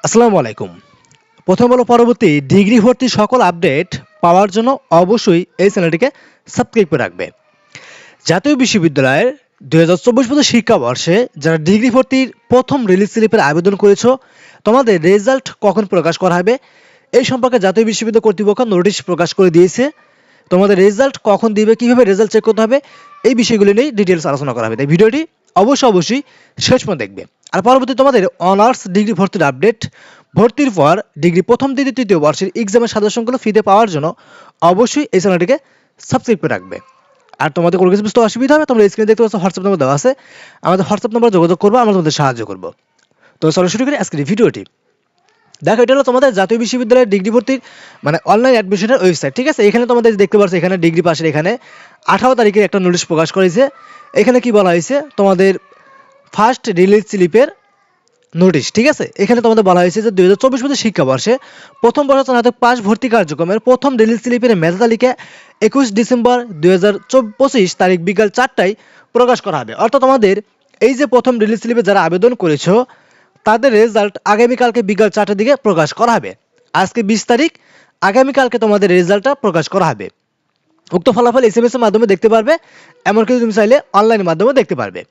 আসসালামু আলাইকুম। প্রথম হলো পরবর্তী ডিগ্রি ভর্তির সকল আপডেট পাওয়ার জন্য অবশ্যই এই চ্যানেলটিকে সাবস্ক্রাইব করে রাখবে। জাতীয় বিশ্ববিদ্যালয়ের 2024-25 শিক্ষাবর্ষে যারা ডিগ্রি ভর্তির প্রথম রিলিজ স্লিপের আবেদন করেছো, তোমাদের রেজাল্ট কখন প্রকাশ করা হবে এই সম্পর্কে জাতীয় বিশ্ববিদ্যালয় কর্তৃপক্ষ নোটিশ প্রকাশ করে দিয়েছে। তোমাদের রেজাল্ট কখন দিবে, কিভাবে রেজাল্ট চেক করতে হবে, এই বিষয়গুলো নিয়ে ডিটেলস আলোচনা করা হবে। তাই ভিডিওটি অবশ্যই শেষ পর্যন্ত দেখবে। আর পরবর্তী তোমাদের অনার্স ডিগ্রি ভর্তির আপডেট, ভর্তির পর ডিগ্রি প্রথম দ্বিতীয় তৃতীয় বর্ষের এক্সামের সাজেশনগুলো ফ্রিতে পাওয়ার জন্য অবশ্যই এই চ্যানেলটিকে সাবস্ক্রাইব করে রাখবে। আর তোমাদের কোনো কিছু বুঝতে অসুবিধা হবে, তোমরা স্ক্রিনে দেখতে পাচ্ছ হোয়াটসঅ্যাপ নম্বর দেওয়া আছে, আমাদের হোয়াটসঅ্যাপ নম্বরে যোগাযোগ করবো, আমরা তোমাদের সাহায্য করবো। তো চলো শুরু করি আজকের এই ভিডিওটি। দেখো, এটা হলো তোমাদের জাতীয় বিশ্ববিদ্যালয়ের ডিগ্রি ভর্তির অনলাইন অ্যাডমিশনের ওয়েবসাইট। ঠিক আছে, এখানে তোমাদের দেখতে পাচ্ছ, এখানে ডিগ্রি পাশের এখানে 18 তারিখে একটা নোটিশ প্রকাশ করেছে। এখানে কি বলা হয়েছে, তোমাদের ফার্স্ট রিলিজ স্লিপের নোটিশ। ঠিক আছে, এখানে তোমাদের বলা হয়েছে যে 2024-25 শিক্ষাবর্ষে প্রথম বর্ষ স্নাতক পাস ভর্তি কার্যক্রমের প্রথম রিলিজ স্লিপের মেধা তালিকা 21 ডিসেম্বর 2025 তারিখ বিকাল 4টায় প্রকাশ করা হবে। অর্থাৎ তোমাদের এই যে প্রথম রিলিজ স্লিপে যারা আবেদন করেছো তাদের রেজাল্ট আগামীকালকে বিকাল 4টার দিকে প্রকাশ করা হবে। আজকে 20 তারিখ, আগামীকালকে তোমাদের রেজাল্টটা প্রকাশ করা হবে। উক্ত ফলাফল SMS এর মাধ্যমে দেখতে পারবে, এমনকি তুমি চাইলে অনলাইনের মাধ্যমে দেখতে পারবে।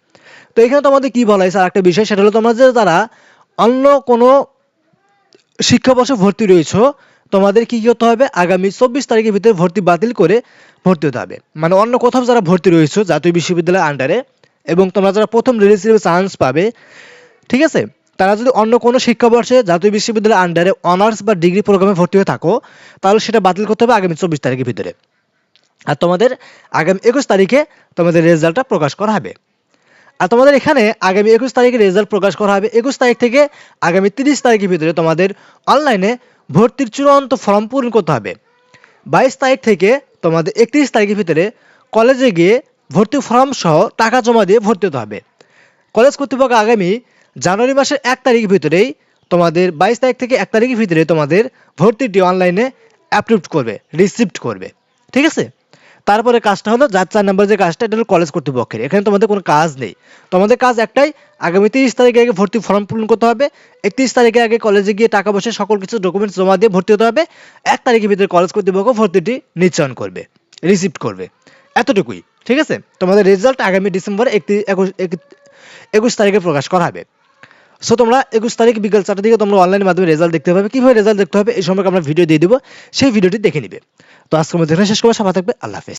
তো এখানে তোমাদের কি বলা হয়েছে আর একটা বিষয়, সেটা হলো তোমরা যে যারা অন্য কোনো শিক্ষাবর্ষে ভর্তি রয়েছে, তোমাদের কি করতে হবে, আগামী 24 তারিখের ভিতরে ভর্তি বাতিল করে ভর্তি হতে হবে। মানে অন্য কোথাও যারা ভর্তি রয়েছে জাতীয় বিশ্ববিদ্যালয়ের আন্ডারে, এবং তোমরা যারা প্রথম রিলিজ চান্স পাবে, ঠিক আছে, তারা যদি অন্য কোনো শিক্ষাবর্ষে জাতীয় বিশ্ববিদ্যালয়ের আন্ডারে অনার্স বা ডিগ্রি প্রোগ্রামে ভর্তি হয়ে থাকো, তাহলে সেটা বাতিল করতে হবে আগামী 24 তারিখের ভিতরে। আর তোমাদের আগামী 21 তারিখে তোমাদের রেজাল্টটা প্রকাশ করা হবে। আর তোমাদের এখানে আগামী 21 তারিখে রেজাল্ট প্রকাশ করা হবে। 21 তারিখ থেকে আগামী 30 তারিখের ভিতরে তোমাদের অনলাইনে ভর্তির চূড়ান্ত ফর্ম পূরণ করতে হবে। 22 তারিখ থেকে তোমাদের 31 তারিখের ভিতরে কলেজে গিয়ে ভর্তি ফর্ম সহ টাকা জমা দিয়ে ভর্তি হতে হবে। কলেজ কর্তৃপক্ষ আগামী জানুয়ারি মাসের 1 তারিখের ভিতরেই তোমাদের 22 তারিখ থেকে 1 তারিখের ভিতরে তোমাদের ভর্তিটি অনলাইনে অ্যাপ্রুভ করবে, রিসিপ্ট করবে। ঠিক আছে, তারপরে কাজটা হলো, যার 4 নম্বর যে কাজটা, এটা হলো কলেজ কর্তৃপক্ষের। এখানে তোমাদের কোনো কাজ নেই, তোমাদের কাজ একটাই, আগামী 30 তারিখে আগে ভর্তি ফর্ম পূরণ করতে হবে, 31 তারিখে আগে কলেজে গিয়ে টাকা পয়সা সকল কিছু ডকুমেন্টস জমা দিয়ে ভর্তি হতে হবে। 1 তারিখের ভিতরে কলেজ কর্তৃপক্ষ ভর্তিটি নিশ্চয়ন করবে, রিসিপ্ট করবে। এতটুকুই। ঠিক আছে, তোমাদের রেজাল্ট আগামী ডিসেম্বর 21 তারিখে প্রকাশ করা হবে। সো তোমরা 21 তারিখ বিকাল 4টার দিকে তোমরা অনলাইনের মাধ্যমে রেজাল্ট দেখতে পাবে। কীভাবে রেজাল্ট দেখতে হবে এই সম্পর্কে আমরা ভিডিও দিয়ে দেবো, সেই ভিডিওটি দেখে নিবে। তো আজকের মধ্যে এখানে শেষ করবো। সবাই থাকবে, আল্লাহ হাফেজ।